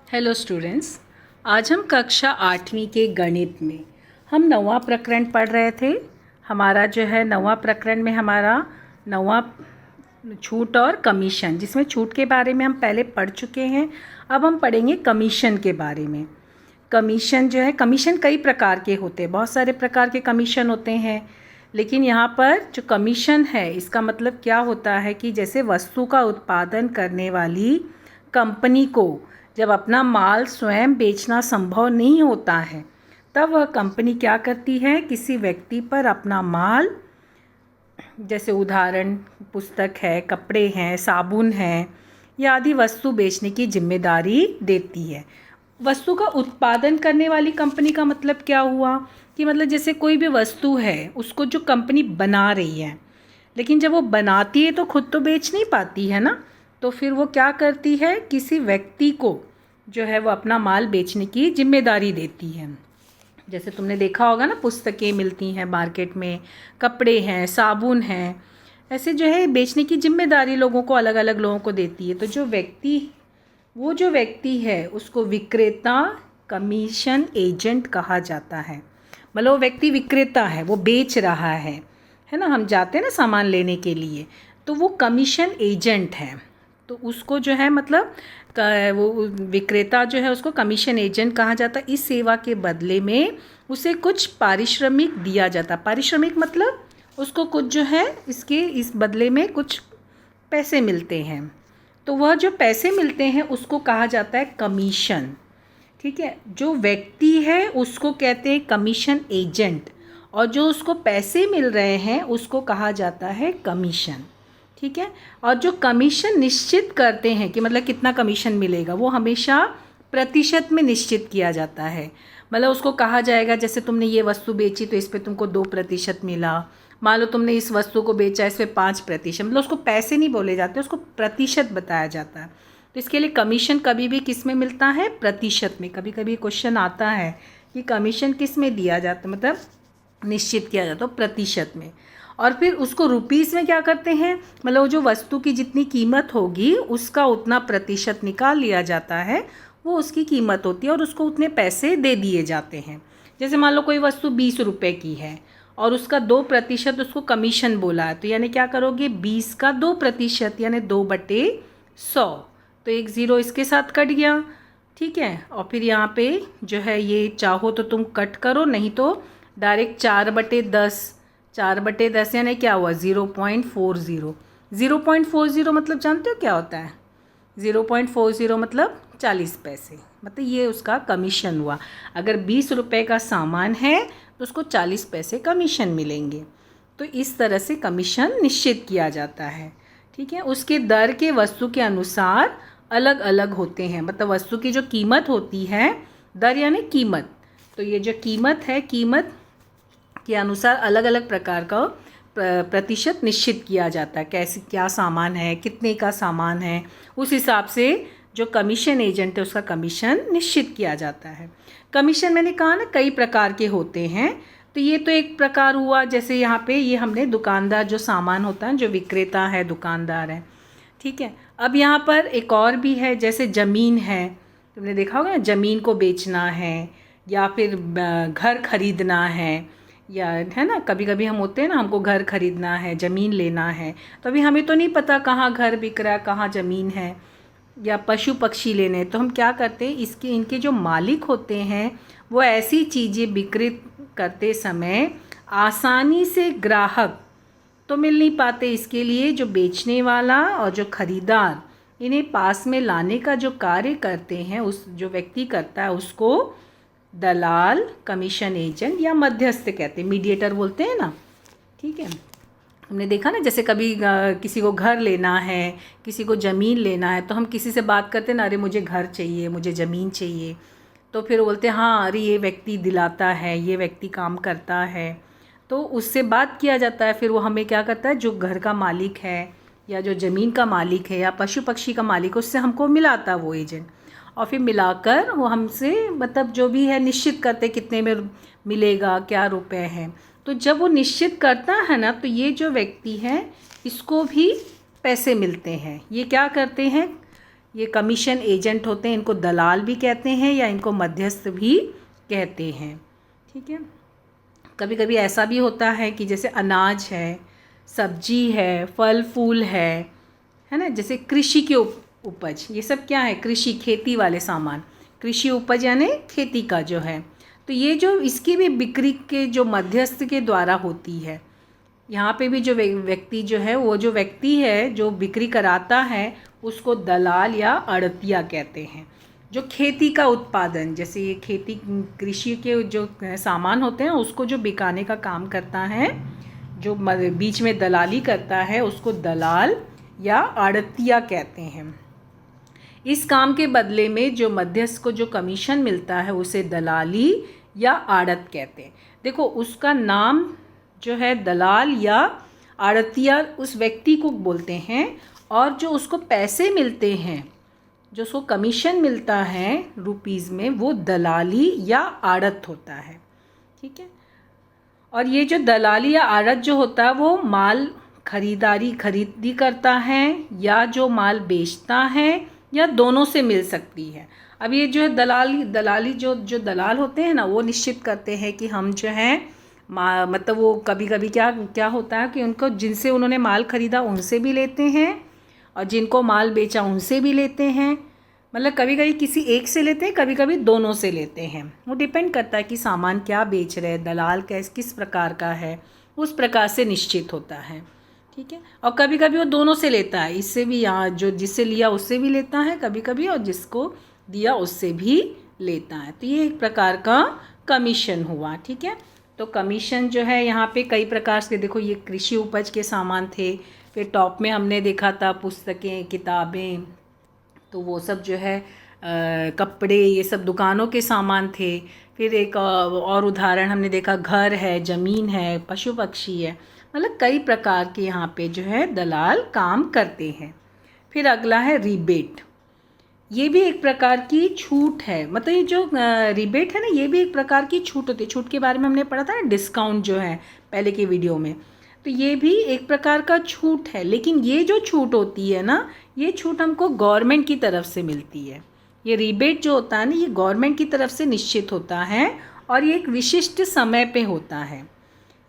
Hello students. आज हम कक्षा 8वीं के गणित में हम 9वां प्रकरण पढ़ रहे थे। हमारा जो है 9वां प्रकरण में हमारा 9वां छूट और कमीशन, जिसमें छूट के बारे में हम पहले पढ़ चुके हैं। अब हम पढ़ेंगे कमीशन के बारे में। कमीशन जो है, कमीशन कई प्रकार के होते हैं, बहुत सारे प्रकार के कमीशन होते हैं। लेकिन यहाँ पर जो कमीशन है इसका मतलब क्या होता है कि जैसे वस्तु का उत्पादन करने वाली कंपनी को जब अपना माल स्वयं बेचना संभव नहीं होता है, तब वह कंपनी क्या करती है, किसी व्यक्ति पर अपना माल, जैसे उदाहरण पुस्तक है, कपड़े हैं, साबुन है या आदि वस्तु बेचने की जिम्मेदारी देती है। वस्तु का उत्पादन करने वाली कंपनी का मतलब क्या हुआ कि मतलब जैसे कोई भी वस्तु है उसको जो कंपनी बना रही है, लेकिन जब वो बनाती है तो खुद तो बेच नहीं पाती है ना, तो फिर वो क्या करती है, किसी व्यक्ति को जो है वो अपना माल बेचने की जिम्मेदारी देती है। जैसे तुमने देखा होगा ना, पुस्तकें मिलती हैं मार्केट में, कपड़े हैं, साबुन हैं, ऐसे जो है बेचने की जिम्मेदारी लोगों को, अलग अलग लोगों को देती है। तो जो व्यक्ति है उसको विक्रेता, कमीशन एजेंट कहा जाता है। मतलब वो व्यक्ति विक्रेता है, वो बेच रहा है ना। हम जाते हैं ना सामान लेने के लिए, तो वो कमीशन एजेंट है। तो उसको जो है मतलब वो विक्रेता जो है उसको कमीशन एजेंट कहा जाता है। इस सेवा के बदले में उसे कुछ पारिश्रमिक दिया जाता। पारिश्रमिक मतलब उसको कुछ जो है इस बदले में कुछ पैसे मिलते हैं। तो वह जो पैसे मिलते हैं उसको कहा जाता है कमीशन। ठीक है, जो व्यक्ति है उसको कहते हैं कमीशन एजेंट, और जो उसको पैसे मिल रहे हैं उसको कहा जाता है कमीशन। ठीक है, और जो कमीशन निश्चित करते हैं कि मतलब कितना कमीशन मिलेगा, वो हमेशा प्रतिशत में निश्चित किया जाता है। मतलब उसको कहा जाएगा, जैसे तुमने ये वस्तु बेची तो इस पर तुमको 2% मिला। मान लो तुमने इस वस्तु को बेचा, इस पर 5%, मतलब उसको पैसे नहीं बोले जाते, उसको प्रतिशत बताया जाता है। तो इसके लिए कमीशन कभी भी किस में मिलता है, प्रतिशत में। कभी कभी क्वेश्चन आता है कि कमीशन किस में दिया जाता है, मतलब निश्चित किया जाता है प्रतिशत में। और फिर उसको रुपीज़ में क्या करते हैं, मतलब जो वस्तु की जितनी कीमत होगी उसका उतना प्रतिशत निकाल लिया जाता है, वो उसकी कीमत होती है और उसको उतने पैसे दे दिए जाते हैं। जैसे मान लो कोई वस्तु 20 रुपये की है और उसका 2% उसको कमीशन बोला है, तो यानी क्या करोगे, 20 का 2% यानी 2/100। तो एक ज़ीरो इसके साथ कट गया। ठीक है, और फिर यहाँ पे जो है ये चाहो तो तुम कट करो, नहीं तो डायरेक्ट 4/10। 4/10 यानी क्या हुआ, 0.40। 0.40 मतलब जानते हो क्या होता है, 0.40 मतलब 40 पैसे, मतलब ये उसका कमीशन हुआ। अगर 20 रुपये का सामान है तो उसको 40 पैसे कमीशन मिलेंगे। तो इस तरह से कमीशन निश्चित किया जाता है। ठीक है, उसके दर के वस्तु के अनुसार अलग अलग होते हैं। मतलब वस्तु की जो कीमत होती है, दर यानी कीमत, तो ये जो कीमत है, कीमत के अनुसार अलग अलग प्रकार का प्रतिशत निश्चित किया जाता है। कैसे, क्या सामान है, कितने का सामान है, उस हिसाब से जो कमीशन एजेंट है उसका कमीशन निश्चित किया जाता है। कमीशन मैंने कहा ना कई प्रकार के होते हैं, तो ये तो एक प्रकार हुआ। जैसे यहाँ पे ये हमने दुकानदार, जो सामान होता है, जो विक्रेता है, दुकानदार है। ठीक है, अब यहाँ पर एक और भी है, जैसे ज़मीन है, तुमने देखा होगा ना, ज़मीन को बेचना है या फिर घर खरीदना है, या है ना, कभी कभी हम होते हैं ना, हमको घर खरीदना है, ज़मीन लेना है, तो अभी हमें तो नहीं पता कहाँ घर बिक रहा है, कहाँ ज़मीन है, या पशु पक्षी लेने, तो हम क्या करते हैं, इनके जो मालिक होते हैं वो ऐसी चीज़ें विक्रय करते समय आसानी से ग्राहक तो मिल नहीं पाते, इसके लिए जो बेचने वाला और जो खरीदार इन्हें पास में लाने का जो कार्य करते हैं, उस जो व्यक्ति करता है उसको दलाल, कमीशन एजेंट या मध्यस्थ कहते हैं, मीडिएटर बोलते हैं ना। ठीक है, हमने देखा ना, जैसे कभी किसी को घर लेना है, किसी को ज़मीन लेना है, तो हम किसी से बात करते हैं ना, अरे मुझे घर चाहिए, मुझे ज़मीन चाहिए, तो फिर बोलते हैं हाँ अरे ये व्यक्ति दिलाता है, ये व्यक्ति काम करता है, तो उससे बात किया जाता है। फिर वो हमें क्या करता है, जो घर का मालिक है या जो ज़मीन का मालिक है या पशु पक्षी का मालिक है, उससे हमको मिलाता है वो एजेंट, और फिर मिलाकर वो हमसे मतलब जो भी है निश्चित करते कितने में मिलेगा, क्या रुपए हैं। तो जब वो निश्चित करता है ना, तो ये जो व्यक्ति है इसको भी पैसे मिलते हैं। ये क्या करते हैं, ये कमीशन एजेंट होते हैं, इनको दलाल भी कहते हैं या इनको मध्यस्थ भी कहते हैं। ठीक है। कभी कभी ऐसा भी होता है कि जैसे अनाज है, सब्जी है, फल फूल है ना, जैसे कृषि के उपज, ये सब क्या है, कृषि, खेती वाले सामान, कृषि उपज यानी खेती का जो है, तो ये जो इसकी भी बिक्री के जो मध्यस्थ के द्वारा होती है। यहाँ पे भी जो व्यक्ति जो है, वो जो व्यक्ति है जो बिक्री कराता है उसको दलाल या आड़तिया कहते हैं। जो खेती का उत्पादन, जैसे ये खेती कृषि के जो सामान होते हैं उसको जो बिकाने का काम करता है, जो बीच में दलाली करता है, उसको दलाल या आड़तिया कहते हैं। इस काम के बदले में जो मध्यस्थ को जो कमीशन मिलता है उसे दलाली या आड़त कहते हैं। देखो, उसका नाम जो है दलाल या आड़तिया उस व्यक्ति को बोलते हैं, और जो उसको पैसे मिलते हैं, जो उसको कमीशन मिलता है रुपीज़ में, वो दलाली या आड़त होता है। ठीक है। और ये जो दलाली या आड़त जो होता है वो माल खरीदी करता है या जो माल बेचता है, या दोनों से मिल सकती है। अब ये जो है दलाली जो दलाल होते हैं ना, वो निश्चित करते हैं कि हम जो है मतलब वो कभी कभी क्या होता है कि उनको, जिनसे उन्होंने माल ख़रीदा उनसे भी लेते हैं, और जिनको माल बेचा उनसे भी लेते हैं। मतलब कभी कभी किसी एक से लेते हैं, कभी कभी दोनों से लेते हैं। वो डिपेंड करता है कि सामान क्या बेच रहे हैं, दलाल किस प्रकार का है, उस प्रकार से निश्चित होता है। ठीक है। और कभी कभी वो दोनों से लेता है, इससे भी, यहाँ जो जिससे लिया उससे भी लेता है कभी कभी, और जिसको दिया उससे भी लेता है। तो ये एक प्रकार का कमीशन हुआ। ठीक है। तो कमीशन जो है यहाँ पे कई प्रकार से, देखो ये कृषि उपज के सामान थे, फिर टॉप में हमने देखा था पुस्तकें, किताबें, तो वो सब जो है कपड़े, ये सब दुकानों के सामान थे। फिर एक और उदाहरण हमने देखा, घर है, ज़मीन है, पशु पक्षी है। मतलब कई प्रकार के यहाँ पे जो है दलाल काम करते हैं। फिर अगला है रिबेट। ये भी एक प्रकार की छूट है। मतलब ये जो रिबेट है ना, ये भी एक प्रकार की छूट होती है। छूट के बारे में हमने पढ़ा था ना, डिस्काउंट जो है पहले के वीडियो में, तो ये भी एक प्रकार का छूट है। लेकिन ये जो छूट होती है ना, ये छूट हमको गवर्नमेंट की तरफ से मिलती है। ये रिबेट जो होता है ना, ये गवर्नमेंट की तरफ से निश्चित होता है, और ये एक विशिष्ट समय पे होता है।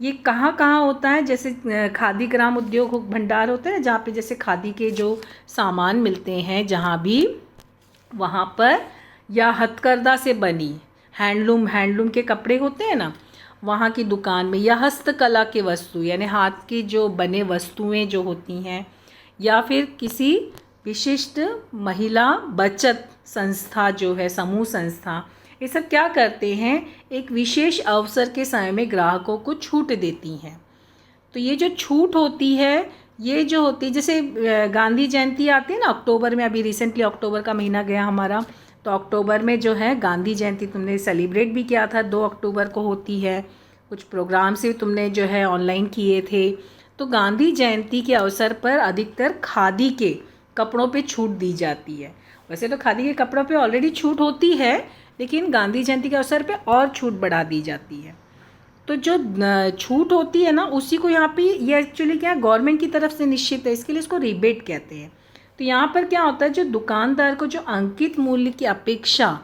ये कहाँ कहाँ होता है, जैसे खादी ग्राम उद्योग भंडार होते हैं, जहाँ पे जैसे खादी के जो सामान मिलते हैं जहाँ भी, वहाँ पर, या हथकरघा से बनी हैंडलूम के कपड़े होते हैं ना, वहाँ की दुकान में, या हस्तकला के वस्तु यानी हाथ के जो बने वस्तुएं जो होती हैं, या फिर किसी विशिष्ट महिला बचत संस्था जो है, समूह संस्था, ये सब क्या करते हैं, एक विशेष अवसर के समय में ग्राहकों को छूट देती हैं। तो ये जो छूट होती है, ये जो होती है, जैसे गांधी जयंती आती है ना अक्टूबर में, अभी रिसेंटली अक्टूबर का महीना गया हमारा, तो अक्टूबर में जो है गांधी जयंती तुमने सेलिब्रेट भी किया था, 2 अक्टूबर को होती है। कुछ प्रोग्राम से तुमने जो है ऑनलाइन किए थे। तो गांधी जयंती के अवसर पर अधिकतर खादी के कपड़ों पे छूट दी जाती है। वैसे तो खादी के कपड़ों पे ऑलरेडी छूट होती है, लेकिन गांधी जयंती के अवसर पे और छूट बढ़ा दी जाती है। तो जो छूट होती है ना, उसी को यहाँ पे, ये एक्चुअली क्या है, गवर्नमेंट की तरफ से निश्चित है, इसके लिए इसको रिबेट कहते हैं। तो यहाँ पर क्या होता है, जो दुकानदार को जो अंकित मूल्य की अपेक्षा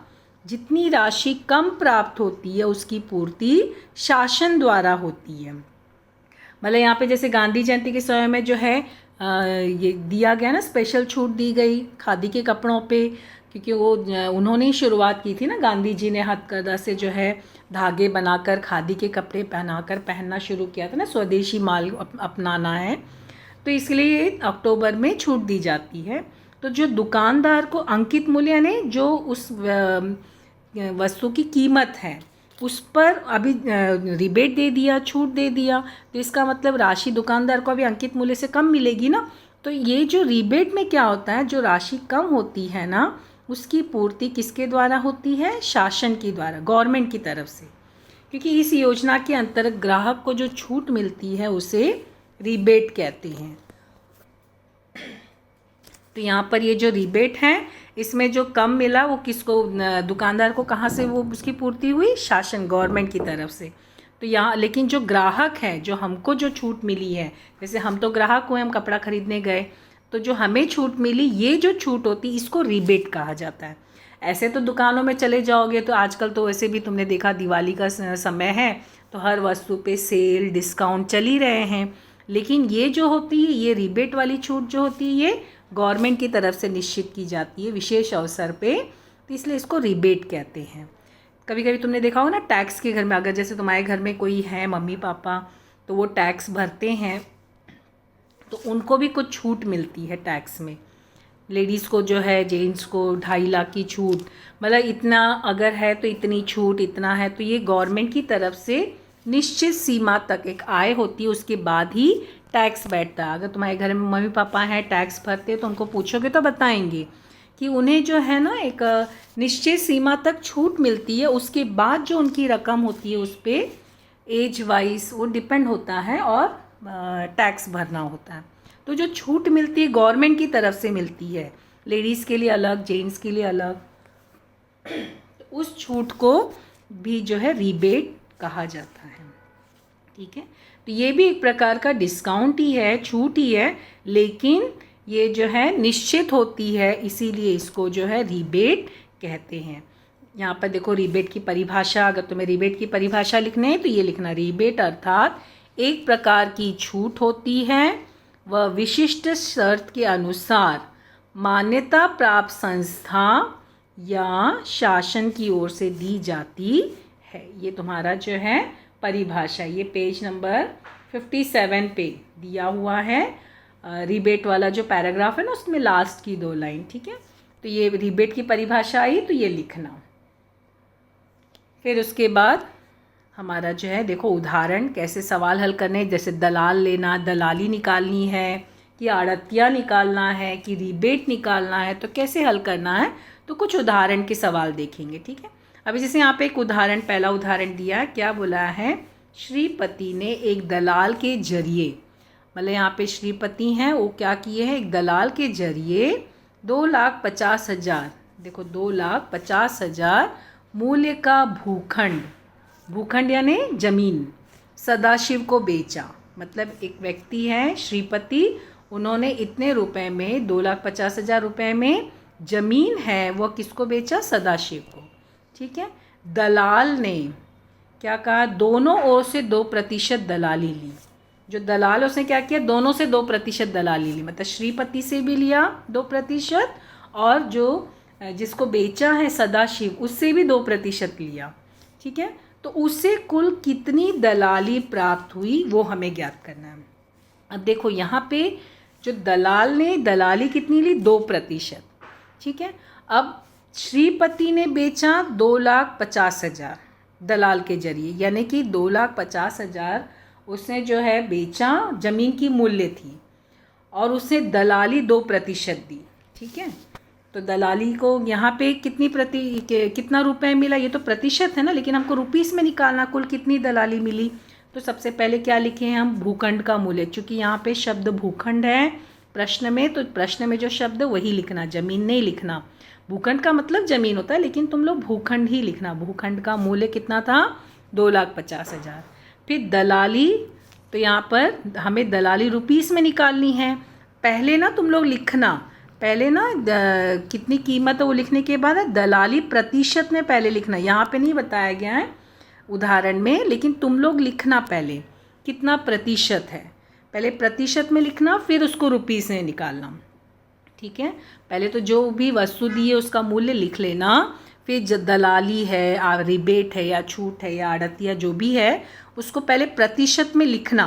जितनी राशि कम प्राप्त होती है, उसकी पूर्ति शासन द्वारा होती है। मतलब यहाँ पे जैसे गांधी जयंती के समय में जो है ये दिया गया ना, स्पेशल छूट दी गई खादी के कपड़ों पे, क्योंकि वो उन्होंने ही शुरुआत की थी ना, गांधी जी ने हथकरघा से जो है धागे बनाकर खादी के कपड़े पहनना शुरू किया था ना, स्वदेशी माल अपनाना है, तो इसलिए अक्टूबर में छूट दी जाती है। तो जो दुकानदार को अंकित मूल्य यानी जो उस वस्तु की कीमत है उस पर अभी रिबेट दे दिया, छूट दे दिया, तो इसका मतलब राशि दुकानदार को अभी अंकित मूल्य से कम मिलेगी ना। तो ये जो रिबेट में क्या होता है, जो राशि कम होती है ना, उसकी पूर्ति किसके द्वारा होती है, शासन के द्वारा, गवर्नमेंट की तरफ से। क्योंकि इस योजना के अंतर्गत ग्राहक को जो छूट मिलती है उसे रिबेट कहते हैं। तो यहाँ पर ये जो रिबेट है, इसमें जो कम मिला वो किसको, दुकानदार को, कहाँ से वो उसकी पूर्ति हुई, शासन, गवर्नमेंट की तरफ से। तो यहाँ लेकिन जो ग्राहक है, जो हमको जो छूट मिली है, जैसे हम तो ग्राहक हुए, हम कपड़ा खरीदने गए, तो जो हमें छूट मिली, ये जो छूट होती इसको रिबेट कहा जाता है। ऐसे तो दुकानों में चले जाओगे तो आजकल तो वैसे भी तुमने देखा दिवाली का समय है तो हर वस्तु पे सेल डिस्काउंट चल ही रहे हैं, लेकिन ये जो होती है, ये रिबेट वाली छूट जो होती है, ये गवर्नमेंट की तरफ से निश्चित की जाती है विशेष अवसर पे, तो इसलिए इसको रिबेट कहते हैं। कभी कभी तुमने देखा होगा ना टैक्स के घर में, अगर जैसे तुम्हारे घर में कोई है मम्मी पापा तो वो टैक्स भरते हैं तो उनको भी कुछ छूट मिलती है टैक्स में। लेडीज़ को जो है, जेंट्स को 2.5 लाख की छूट, मतलब इतना अगर है तो इतनी छूट, इतना है, तो ये गवर्नमेंट की तरफ से निश्चित सीमा तक एक आय होती है, उसके बाद ही टैक्स बैठता है। अगर तुम्हारे घर में मम्मी पापा हैं टैक्स भरते तो उनको पूछोगे तो बताएंगे कि उन्हें जो है ना एक निश्चित सीमा तक छूट मिलती है, उसके बाद जो उनकी रकम होती है उस पर एज वाइज वो डिपेंड होता है और टैक्स भरना होता है। तो जो छूट मिलती है गवर्नमेंट की तरफ से मिलती है, लेडीज़ के लिए अलग, जेंट्स के लिए अलग, तो उस छूट को भी जो है रिबेट कहा जाता है। ठीक है, तो ये भी एक प्रकार का डिस्काउंट ही है, छूट ही है, लेकिन ये जो है निश्चित होती है, इसीलिए इसको जो है रिबेट कहते हैं। यहाँ पर देखो रिबेट की परिभाषा, अगर तुम्हें रिबेट की परिभाषा लिखने है तो ये लिखना, रिबेट अर्थात एक प्रकार की छूट होती है, वह विशिष्ट शर्त के अनुसार मान्यता प्राप्त संस्था या शासन की ओर से दी जाती है। ये तुम्हारा जो है परिभाषा, ये पेज नंबर 57 पे दिया हुआ है। रिबेट वाला जो पैराग्राफ है ना उसमें लास्ट की 2 लाइन। ठीक है, तो ये रिबेट की परिभाषा आई तो ये लिखना। फिर उसके बाद हमारा जो है देखो उदाहरण, कैसे सवाल हल करने, जैसे दलाल लेना, दलाली निकालनी है कि आड़तिया निकालना है कि रिबेट निकालना है, तो कैसे हल करना है, तो कुछ उदाहरण के सवाल देखेंगे। ठीक है, अभी जैसे यहाँ पे एक उदाहरण, पहला उदाहरण दिया है, क्या बोला है, श्रीपति ने एक दलाल के जरिए, मतलब यहाँ पे श्रीपति हैं वो क्या किए हैं, एक दलाल के जरिए 2,50,000, देखो 2,50,000 मूल्य का भूखंड, भूखंड यानी जमीन, सदाशिव को बेचा। मतलब एक व्यक्ति है श्रीपति, उन्होंने इतने रुपए में 2,50,000 रुपये में जमीन है वो किसको बेचा, सदाशिव को। ठीक है, दलाल ने क्या कहा, दोनों ओर से 2% दलाली ली। जो दलाल उसने क्या किया, दोनों से 2% दलाली ली, मतलब श्रीपति से भी लिया 2% और जो जिसको बेचा है सदाशिव उससे भी 2% लिया। ठीक है, तो उससे कुल कितनी दलाली प्राप्त हुई वो हमें ज्ञात करना है। अब देखो यहाँ पे जो दलाल ने दलाली कितनी ली, 2%। ठीक है, अब श्रीपति ने बेचा 2,50,000 दलाल के जरिए, यानी कि 2,50,000 उसने जो है बेचा, ज़मीन की मूल्य थी, और उसने दलाली 2% दी। ठीक है, तो दलाली को यहाँ पे कितना रुपए मिला, ये तो प्रतिशत है ना, लेकिन हमको रुपीस में निकालना कुल कितनी दलाली मिली। तो सबसे पहले क्या लिखे हैं हम, भूखंड का मूल्य, क्योंकि यहाँ पे शब्द भूखंड है प्रश्न में, तो प्रश्न में जो शब्द वही लिखना, ज़मीन नहीं लिखना। भूखंड का मतलब ज़मीन होता है, लेकिन तुम लोग भूखंड ही लिखना। भूखंड का मूल्य कितना था, 2,50,000। फिर दलाली, तो यहाँ पर हमें दलाली रुपीस में निकालनी है। पहले ना तुम लोग लिखना, पहले ना कितनी कीमत है वो लिखने के बाद दलाली प्रतिशत में पहले लिखना, यहाँ पे नहीं बताया गया है उदाहरण में, लेकिन तुम लोग लिखना पहले कितना प्रतिशत है, पहले प्रतिशत में लिखना, फिर उसको रुपीस में निकालना। ठीक है, पहले तो जो भी वस्तु दी है उसका मूल्य लिख लेना, फिर जो दलाली है, रिबेट है या छूट है या आड़तिया जो भी है उसको पहले प्रतिशत में लिखना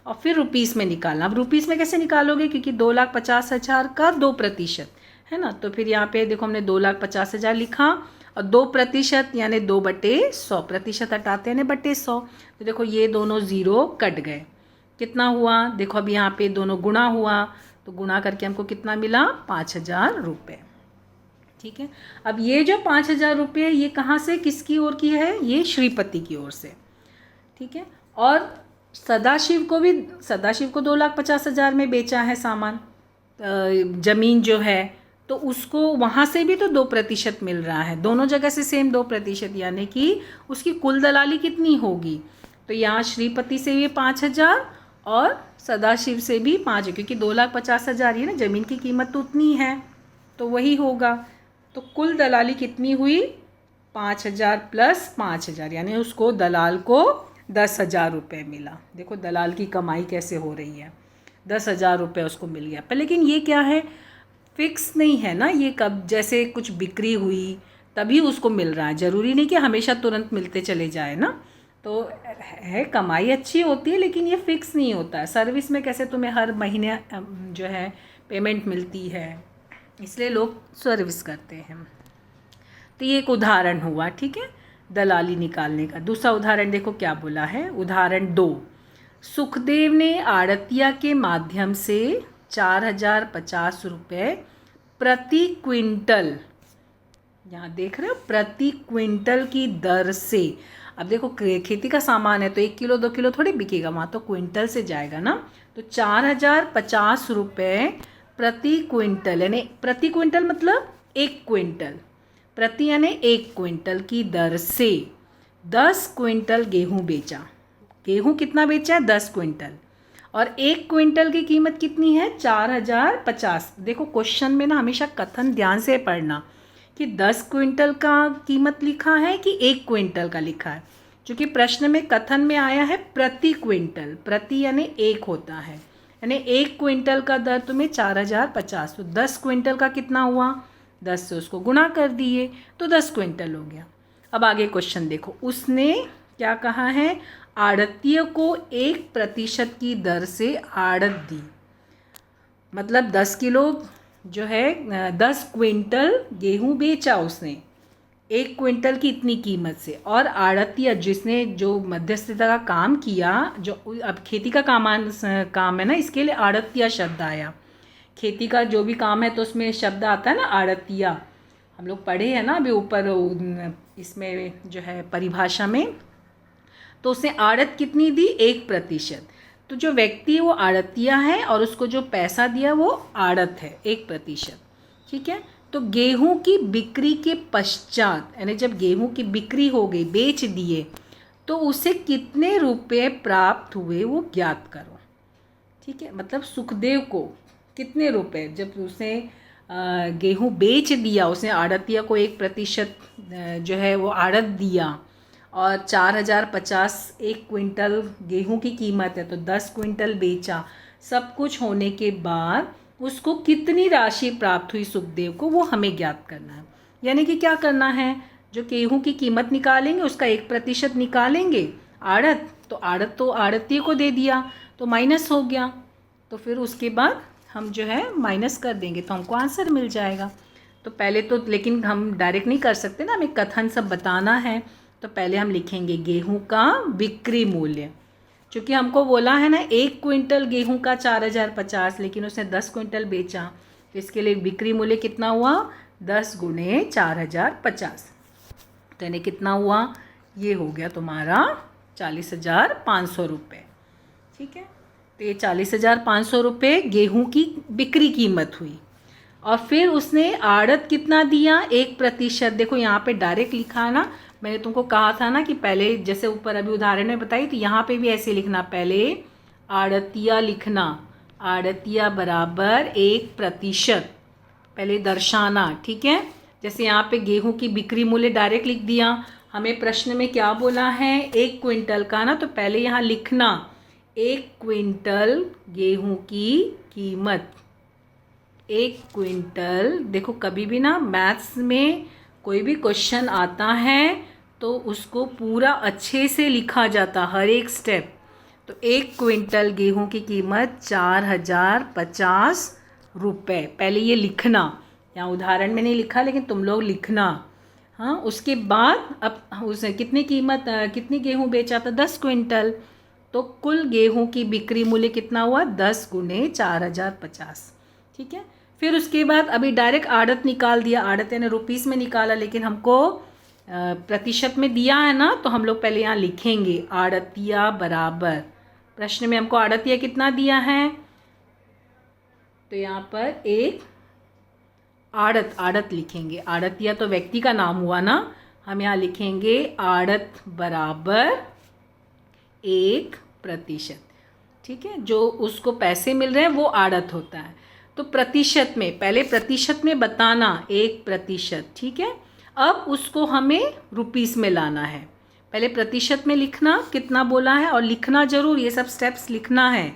और फिर रुपीस में निकालना। अब रुपीस में कैसे निकालोगे, क्योंकि 2,50,000 का 2% है ना, तो फिर यहाँ पे देखो हमने 2,50,000 लिखा और 2% यानी 2/100, हटाते हैं 1/100, तो देखो ये दोनों ज़ीरो कट गए, कितना हुआ, देखो अब यहाँ पे दोनों गुणा हुआ, तो गुणा करके हमको कितना मिला, 5,000 रुपये। ठीक है, अब ये जो 5,000 रुपये ये कहाँ से, किसकी ओर की है, ये श्रीपति की ओर से। ठीक है, और सदाशिव को 2,50,000 में बेचा है सामान, ज़मीन जो है, तो उसको वहाँ से भी तो 2% मिल रहा है, दोनों जगह से सेम 2%, यानी कि उसकी कुल दलाली कितनी होगी, तो यहाँ श्रीपति से भी 5,000 और सदाशिव से भी 5 है, क्योंकि 2,50,000 ही है ना, ज़मीन की कीमत तो उतनी है, तो वही होगा। तो कुल दलाली कितनी हुई? 5,000 प्लस 5,000, यानी उसको दलाल को 10,000 रुपये मिला। देखो दलाल की कमाई कैसे हो रही है, 10,000 रुपये उसको मिल गया। पर लेकिन ये क्या है, फिक्स नहीं है ना, ये कब जैसे कुछ बिक्री हुई तभी उसको मिल रहा है, ज़रूरी नहीं कि हमेशा तुरंत मिलते चले जाए ना। तो है कमाई अच्छी होती है, लेकिन ये फिक्स नहीं होता है। सर्विस में कैसे तुम्हें हर महीने जो है पेमेंट मिलती है, इसलिए लोग सर्विस करते हैं। तो ये एक उदाहरण हुआ, ठीक है, दलाली निकालने का। दूसरा उदाहरण देखो क्या बोला है, उदाहरण 2। सुखदेव ने आड़तिया के माध्यम से 4,050 रुपये प्रति क्विंटल, यहाँ देख रहे हो, प्रति क्विंटल की दर से। अब देखो खेती का सामान है तो 1 किलो 2 किलो थोड़ी बिकेगा, वहाँ तो क्विंटल से जाएगा ना। तो 4,050 रुपये प्रति क्विंटल, यानी प्रति क्विंटल मतलब 1 क्विंटल, प्रति यानी 1 क्विंटल की दर से 10 क्विंटल गेहूँ बेचा। गेहूँ कितना बेचा है? 10 क्विंटल। और 1 क्विंटल की कीमत कितनी है? 4,050। देखो क्वेश्चन में ना हमेशा कथन ध्यान से पढ़ना कि 10 क्विंटल का कीमत लिखा है कि 1 क्विंटल का लिखा है, क्योंकि प्रश्न में कथन में आया है प्रति क्विंटल, प्रति यानी 1 होता है, यानी 1 क्विंटल का दर तुम्हें 4,050। तो 10 क्विंटल का कितना हुआ? 10 से उसको गुणा कर दिए तो 10 क्विंटल हो गया। अब आगे क्वेश्चन देखो, उसने क्या कहा है, आड़तियों को 1% की दर से आड़त दी, मतलब 10 किलो जो है 10 क्विंटल गेहूँ बेचा उसने 1 क्विंटल की इतनी कीमत से। और आड़तिया जिसने जो मध्यस्थता का काम किया, जो अब खेती का काम है ना, इसके लिए आड़तिया शब्द आया। खेती का जो भी काम है तो उसमें शब्द आता है ना आड़तिया, हम लोग पढ़े हैं ना अभी ऊपर इसमें जो है परिभाषा में। तो उसने आड़त कितनी दी? 1%। तो जो व्यक्ति है वो आड़तिया है और उसको जो पैसा दिया वो आड़त है 1%, ठीक है। तो गेहूं की बिक्री के पश्चात, यानी जब गेहूं की बिक्री हो गई, बेच दिए, तो उसे कितने रुपए प्राप्त हुए वो ज्ञात करो, ठीक है। मतलब सुखदेव को कितने रुपए, जब उसने गेहूं बेच दिया, उसने आड़तिया को 1% जो है वो आड़त दिया और 4,050 1 क्विंटल गेहूं की कीमत है, तो 10 क्विंटल बेचा। सब कुछ होने के बाद उसको कितनी राशि प्राप्त हुई सुखदेव को, वो हमें ज्ञात करना है। यानी कि क्या करना है, जो गेहूं की कीमत निकालेंगे उसका 1% निकालेंगे आड़त, तो आड़त तो आड़तिये को दे दिया तो माइनस हो गया, तो फिर उसके बाद हम जो है माइनस कर देंगे तो हमको आंसर मिल जाएगा। तो पहले तो, लेकिन हम डायरेक्ट नहीं कर सकते ना, हमें कथन सब बताना है। तो पहले हम लिखेंगे गेहूं का बिक्री मूल्य, क्योंकि हमको बोला है ना 1 क्विंटल गेहूं का 4,050, लेकिन उसने 10 क्विंटल बेचा, तो इसके लिए बिक्री मूल्य कितना हुआ? 10 गुणे 4,050, तो यानी कितना हुआ? ये हो गया तुम्हारा 40,500 रुपये, ठीक है। तो ये 40,500 रुपये गेहूँ की बिक्री कीमत हुई। और फिर उसने आड़त कितना दिया? 1%। देखो यहाँ पे डायरेक्ट लिखा है ना, मैंने तुमको कहा था ना कि पहले जैसे ऊपर अभी उदाहरण में बताई, तो यहाँ पे भी ऐसे लिखना, पहले आड़तिया लिखना, आड़तिया बराबर 1%, पहले दर्शाना, ठीक है। जैसे यहाँ पे गेहूं की बिक्री मूल्य डायरेक्ट लिख दिया, हमें प्रश्न में क्या बोला है? 1 क्विंटल का ना, तो पहले यहाँ लिखना 1 क्विंटल गेहूं की कीमत, 1 क्विंटल। देखो कभी भी ना मैथ्स में कोई भी क्वेश्चन आता है तो उसको पूरा अच्छे से लिखा जाता, हर एक स्टेप। तो 1 क्विंटल गेहूं की कीमत 4,050 रुपये, पहले ये लिखना, यहाँ उदाहरण में नहीं लिखा लेकिन तुम लोग लिखना, हाँ। उसके बाद अब उसने कितनी कीमत, कितनी गेहूं बेचा था? 10 क्विंटल। तो कुल गेहूं की बिक्री मूल्य कितना हुआ? 10 गुणे 4,050, ठीक है। फिर उसके बाद अभी डायरेक्ट आड़त निकाल दिया, आड़त यानी रुपीस में निकाला, लेकिन हमको प्रतिशत में दिया है ना, तो हम लोग पहले यहाँ लिखेंगे आड़तिया बराबर, प्रश्न में हमको आड़तिया कितना दिया है, तो यहाँ पर एक आड़त लिखेंगे। आड़तिया तो व्यक्ति का नाम हुआ ना, हम यहाँ लिखेंगे आड़त बराबर 1%, ठीक है, जो उसको पैसे मिल रहे हैं वो आड़त होता है। तो प्रतिशत में, पहले प्रतिशत में बताना 1%, ठीक है। अब उसको हमें रुपीस में लाना है। पहले प्रतिशत में लिखना कितना बोला है, और लिखना ज़रूर, ये सब स्टेप्स लिखना है।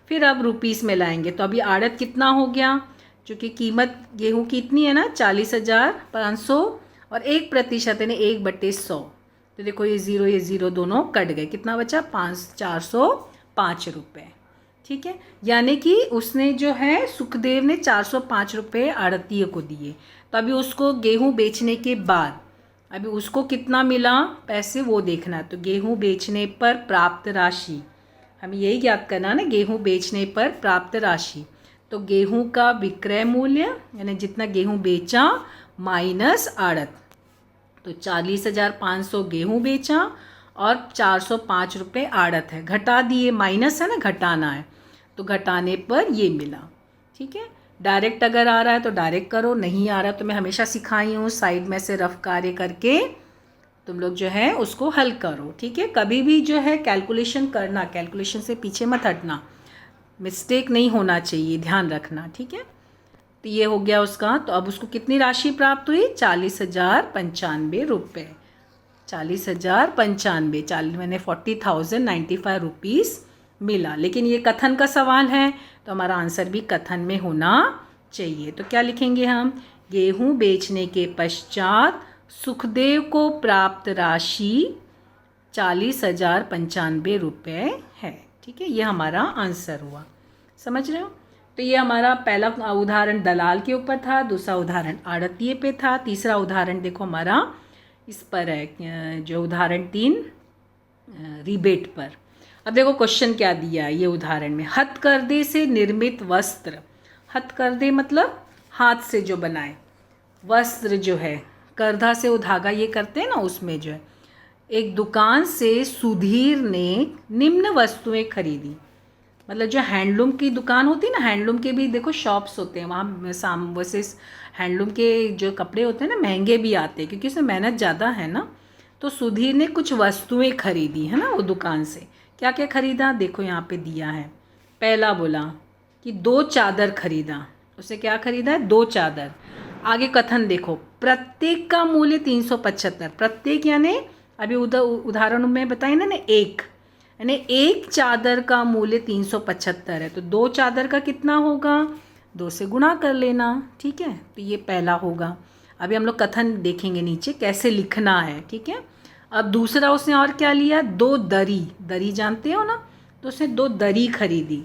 फिर अब रुपीस में लाएंगे। तो अभी आड़त कितना हो गया, चूँकि कीमत गेहूँ की इतनी है ना 40,500, और 1% यानी 1/100। तो देखो ये ज़ीरो दोनों कट गए, कितना बचा 405 रुपये, ठीक है। यानी कि उसने जो है सुखदेव ने 405 रुपये आड़तिये को दिए। तो अभी उसको गेहूँ बेचने के बाद अभी उसको कितना मिला पैसे वो देखना है। तो गेहूँ बेचने पर प्राप्त राशि, हमें यही ज्ञात करना है ना, गेहूँ बेचने पर प्राप्त राशि। तो गेहूँ का विक्रय मूल्य यानी जितना गेहूँ बेचा माइनस आड़त। तो 40,500 गेहूँ बेचा और 405 रुपये आड़त है, घटा दिए, माइनस है ना, घटाना है। तो घटाने पर ये मिला, ठीक है। डायरेक्ट अगर आ रहा है तो डायरेक्ट करो, नहीं आ रहा तो मैं हमेशा सिखाई हूँ साइड में से रफ कार्य करके तुम लोग जो है उसको हल करो, ठीक है। कभी भी जो है कैलकुलेशन करना, कैलकुलेशन से पीछे मत हटना, मिस्टेक नहीं होना चाहिए, ध्यान रखना, ठीक है। तो ये हो गया उसका। तो अब उसको कितनी राशि प्राप्त हुई, 40,095 रुपये, 40,095, मैंने 40,095 रुपीज़ मिला। लेकिन ये कथन का सवाल है तो हमारा आंसर भी कथन में होना चाहिए। तो क्या लिखेंगे हम, गेहूँ बेचने के पश्चात सुखदेव को प्राप्त राशि 40,095 रुपये है, ठीक है। ये हमारा आंसर हुआ, समझ रहे हो। तो ये हमारा पहला उदाहरण दलाल के ऊपर था, दूसरा उदाहरण आड़तिये पे था, तीसरा उदाहरण देखो हमारा इस पर है, जो उदाहरण 3 रिबेट पर। अब देखो क्वेश्चन क्या दिया है ये उदाहरण में, हथकरघे से निर्मित वस्त्र, हथकरघे मतलब हाथ से जो बनाए वस्त्र जो है, करधा से वो धागा ये करते हैं ना, उसमें जो है एक दुकान से सुधीर ने निम्न वस्तुएं खरीदी। मतलब जो हैंडलूम की दुकान होती है ना, हैंडलूम के भी देखो शॉप्स होते हैं वहाँ, वैसे हैंडलूम के जो कपड़े होते हैं ना महंगे भी आते हैं क्योंकि उसमें मेहनत ज़्यादा है ना। तो सुधीर ने कुछ वस्तुएं खरीदी है ना वो दुकान से। क्या क्या खरीदा देखो यहाँ पे दिया है। पहला बोला कि 2 चादर खरीदा, उसने क्या खरीदा है, 2 चादर। आगे कथन देखो, प्रत्येक का मूल्य 375, प्रत्येक यानी अभी उदाहरण में बताई ना एक, यानी एक चादर का मूल्य 375 है। तो 2 चादर का कितना होगा, 2 से गुणा कर लेना, ठीक है। तो ये पहला होगा। अभी हम लोग कथन देखेंगे नीचे कैसे लिखना है, ठीक है। अब दूसरा उसने और क्या लिया, 2 दरी, दरी जानते हो ना, तो उसने 2 दरी खरीदी,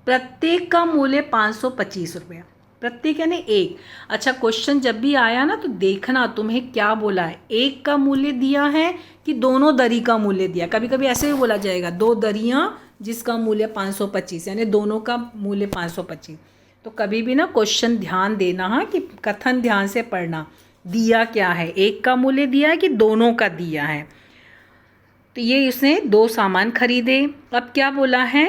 प्रत्येक का मूल्य 525 रुपया, प्रत्येक यानी एक। अच्छा क्वेश्चन जब भी आया ना तो देखना तुम्हें क्या बोला है, एक का मूल्य दिया है कि दोनों दरी का मूल्य दिया। कभी कभी ऐसे ही बोला जाएगा 2 दरियाँ जिसका मूल्य 525, यानी दोनों का मूल्य 525। तो कभी भी ना क्वेश्चन ध्यान देना, हाँ, कि कथन ध्यान से पढ़ना, दिया क्या है, एक का मूल्य दिया है कि दोनों का दिया है। तो ये उसने 2 सामान खरीदे। अब क्या बोला है,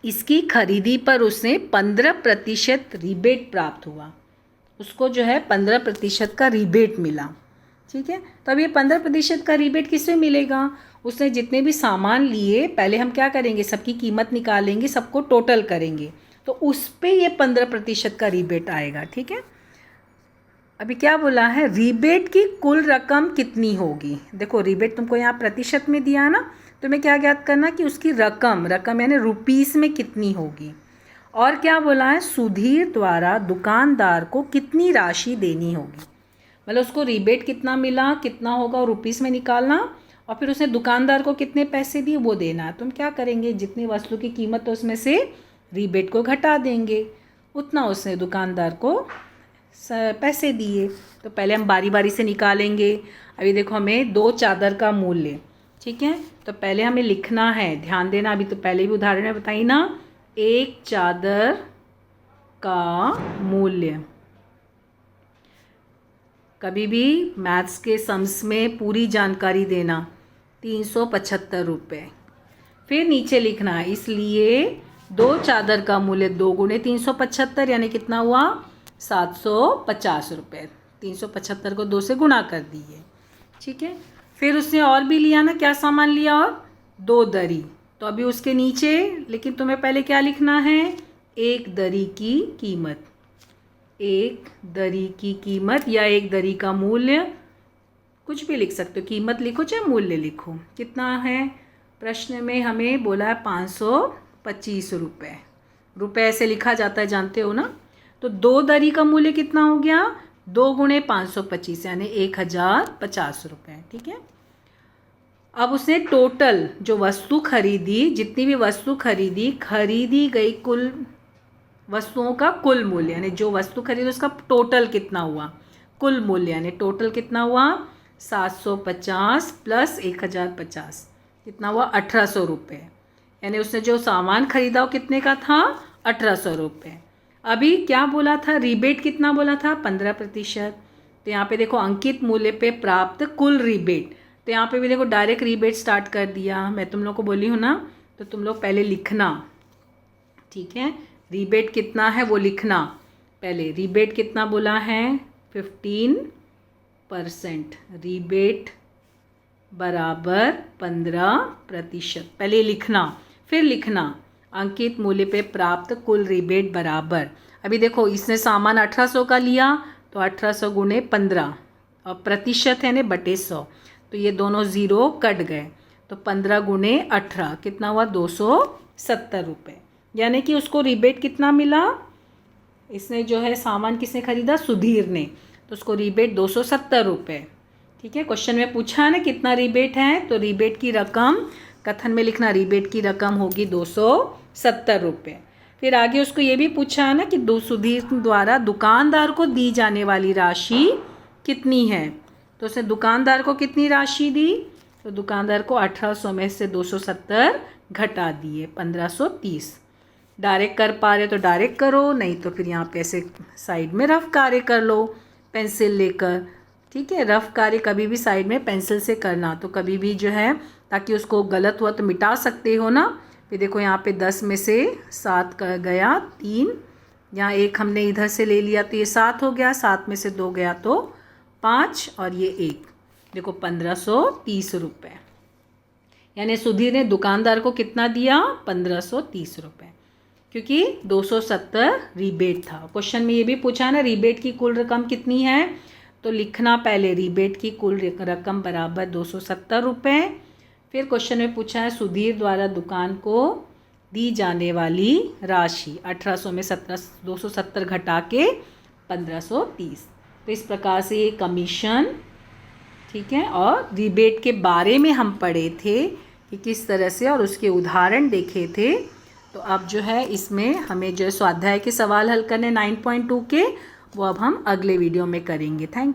इसकी खरीदी पर उसे 15% रिबेट प्राप्त हुआ, उसको जो है 15% का रिबेट मिला, ठीक है। तो अब ये 15% का रिबेट किससे मिलेगा, उसने जितने भी सामान लिए पहले हम क्या करेंगे, सबकी कीमत निकालेंगे, सबको टोटल करेंगे, तो उस पर ये 15% का रिबेट आएगा, ठीक है। अभी क्या बोला है, रिबेट की कुल रकम कितनी होगी। देखो रिबेट तुमको यहाँ प्रतिशत में दिया है ना, तुम्हें क्या ज्ञात करना कि उसकी रकम यानी रुपीस में कितनी होगी। और क्या बोला है, सुधीर द्वारा दुकानदार को कितनी राशि देनी होगी, मतलब उसको रिबेट कितना मिला, कितना होगा, और रुपीस में निकालना, और फिर उसने दुकानदार को कितने पैसे दिए वो देना। तुम क्या करेंगे, जितनी वस्तु की कीमत है उसमें से रिबेट को घटा देंगे, उतना उसने दुकानदार को पैसे दिए। तो पहले हम बारी बारी से निकालेंगे। अभी देखो हमें 2 चादर का मूल्य, ठीक है। तो पहले हमें लिखना है, ध्यान देना, अभी तो पहले भी उदाहरण में बताई ना, 1 चादर का मूल्य। कभी भी मैथ्स के सम्स में पूरी जानकारी देना, 375 रुपये। फिर नीचे लिखना है, इसलिए 2 चादर का मूल्य 2 गुणे 375 यानी कितना हुआ, 750 रुपये। 375 को 2 से गुणा कर दिए, ठीक है। फिर उसने और भी लिया ना, क्या सामान लिया, और 2 दरी, तो अभी उसके नीचे लेकिन तुम्हें पहले क्या लिखना है, एक दरी की कीमत, एक दरी की कीमत या एक दरी का मूल्य, कुछ भी लिख सकते हो, कीमत लिखो चाहे मूल्य लिखो। कितना है प्रश्न में हमें बोला है 525 रुपये। रुपये ऐसे लिखा जाता है, जानते हो ना। तो 2 दरी का मूल्य कितना हो गया, 2 गुणे 525 यानी 1050 रुपये। ठीक है। अब उसने टोटल जो वस्तु खरीदी, जितनी भी वस्तु खरीदी गई कुल वस्तुओं का कुल मूल्य, यानी जो वस्तु खरीदी उसका टोटल कितना हुआ, कुल मूल्य यानी टोटल कितना हुआ 750 प्लस 1050 कितना हुआ 1800 रुपये। यानी उसने जो सामान खरीदा वो कितने का था, 1800 रुपये। अभी क्या बोला था, रिबेट कितना बोला था, 15%। तो यहाँ पे देखो अंकित मूल्य पे प्राप्त कुल रिबेट, तो यहाँ पे भी देखो डायरेक्ट रिबेट स्टार्ट कर दिया। मैं तुम लोग को बोली हूँ ना, तो तुम लोग पहले लिखना। ठीक है, रिबेट कितना है वो लिखना पहले। रिबेट कितना बोला है, 15%। रिबेट बराबर 15%, पहले लिखना, फिर लिखना अंकित मूल्य पे प्राप्त कुल रिबेट बराबर। अभी देखो इसने सामान 1800 का लिया, तो 1800 गुणे 15 और प्रतिशत है ने बटे 100, तो ये दोनों ज़ीरो कट गए। तो 15 गुणे 18 कितना हुआ 270 रुपये। यानी कि उसको रिबेट कितना मिला, इसने जो है सामान किसने खरीदा, सुधीर ने, तो उसको रिबेट 270 रुपये। ठीक है, क्वेश्चन में पूछा है ना कितना रिबेट है, तो रिबेट की रकम कथन में लिखना, रिबेट की रकम होगी 270 रुपये। फिर आगे उसको ये भी पूछा है ना कि सुधीर द्वारा दुकानदार को दी जाने वाली राशि कितनी है, तो उसने दुकानदार को कितनी राशि दी, तो दुकानदार को 1800 में से 270 घटा दिए 1530। डायरेक्ट कर पा रहे तो डायरेक्ट करो, नहीं तो फिर यहाँ पे ऐसे साइड में रफ कार्य कर लो पेंसिल लेकर। ठीक है, रफ कार्य कभी भी साइड में पेंसिल से करना, तो कभी भी जो है ताकि उसको गलत हुआ तो मिटा सकते हो ना। फिर देखो यहाँ पे 10 में से 7 का गया 3, यहाँ 1 हमने इधर से ले लिया तो ये 7 हो गया, 7 में से 2 गया तो 5 और ये 1, देखो 1530 रुपये। यानी सुधीर ने दुकानदार को कितना दिया, 1530 रुपये, क्योंकि 270 रिबेट था। क्वेश्चन में ये भी पूछा है ना रिबेट की कुल रकम कितनी है, तो लिखना पहले रिबेट की कुल रकम बराबर 270 रुपये। फिर क्वेश्चन में पूछा है सुधीर द्वारा दुकान को दी जाने वाली राशि, 1800 में 270 घटा के 1530। तो इस प्रकार से ये कमीशन, ठीक है, और रिबेट के बारे में हम पढ़े थे कि किस तरह से, और उसके उदाहरण देखे थे। तो अब जो है इसमें हमें जो है स्वाध्याय के सवाल हल करने 9.2 के, वो अब हम अगले वीडियो में करेंगे। Thank you.